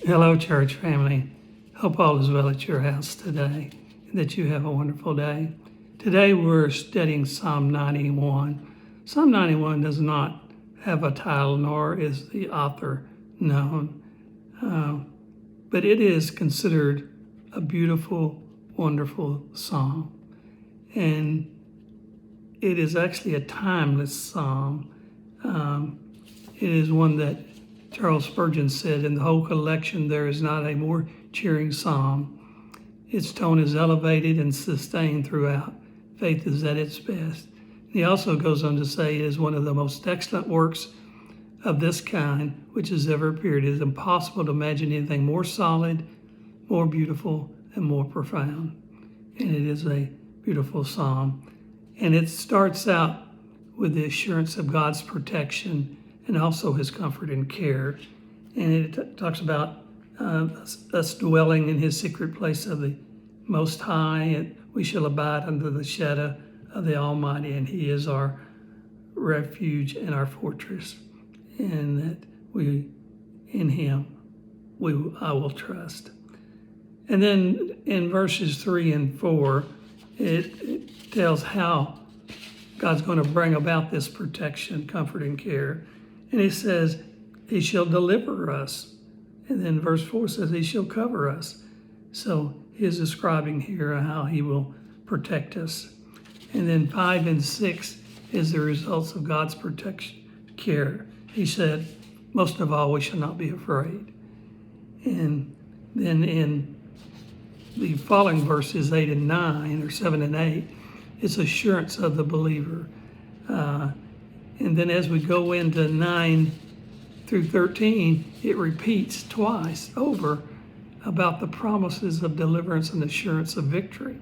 Hello, church family. Hope all is well at your house today and that you have a wonderful day. Today we're studying Psalm 91. Psalm 91 does not have a title, nor is the author known, but it is considered a beautiful, wonderful psalm. And it is actually a timeless psalm. It is one that Charles Spurgeon said, in the whole collection, there is not a more cheering psalm. Its tone is elevated and sustained throughout. Faith is at its best. He also goes on to say it is one of the most excellent works of this kind which has ever appeared. It is impossible to imagine anything more solid, more beautiful, and more profound. And it is a beautiful psalm. And it starts out with the assurance of God's protection and also his comfort and care. And it talks about us dwelling in his secret place of the Most High, and we shall abide under the shadow of the Almighty, and he is our refuge and our fortress, and that we, in him, I will trust. And then in verses 3 and 4, it tells how God's going to bring about this protection, comfort, and care. And he says, he shall deliver us. And then verse 4 says, he shall cover us. So he is describing here how he will protect us. And then 5 and 6 is the results of God's protection, care. He said, most of all, we shall not be afraid. And then in the following verses 8 and 9, or 7 and 8, it's assurance of the believer. And then as we go into 9 through 13, it repeats twice over about the promises of deliverance and assurance of victory.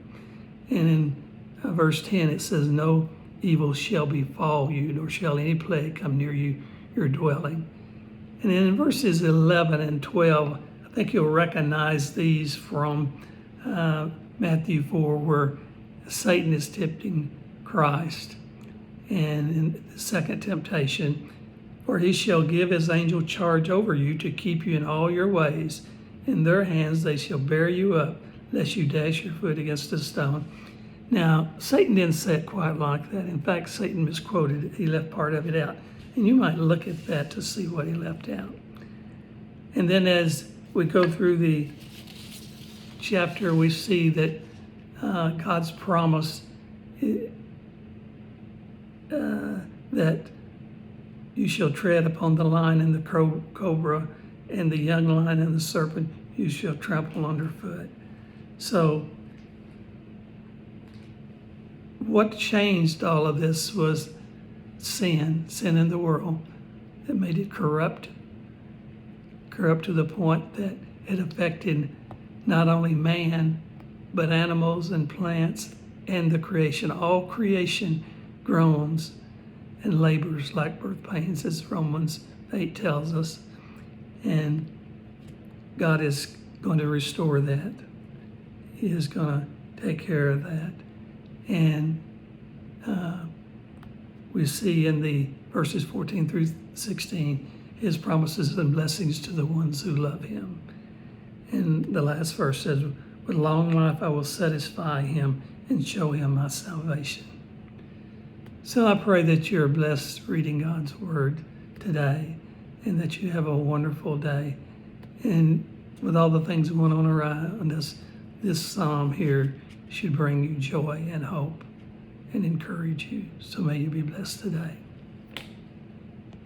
And in verse 10, it says, no evil shall befall you, nor shall any plague come near you, your dwelling. And then in verses 11 and 12, I think you'll recognize these from Matthew 4, where Satan is tempting Christ. And in the second temptation, for he shall give his angel charge over you to keep you in all your ways. In their hands they shall bear you up, lest you dash your foot against a stone. Now, Satan didn't say it quite like that. In fact, Satan misquoted it. He left part of it out. And you might look at that to see what he left out. And then as we go through the chapter, we see that God's promise that you shall tread upon the lion and the cobra and the young lion and the serpent you shall trample underfoot. So what changed all of this was sin in the world that made it corrupt to the point that it affected not only man, but animals and plants and the creation. All creation groans and labors like birth pains, as Romans 8 tells us. And God is going to restore that. He is going to take care of that. And we see in the verses 14 through 16, his promises and blessings to the ones who love him. And the last verse says, with long life I will satisfy him and show him my salvation. So I pray that you're blessed reading God's word today and that you have a wonderful day. And with all the things going on around us, this psalm here should bring you joy and hope and encourage you. So may you be blessed today.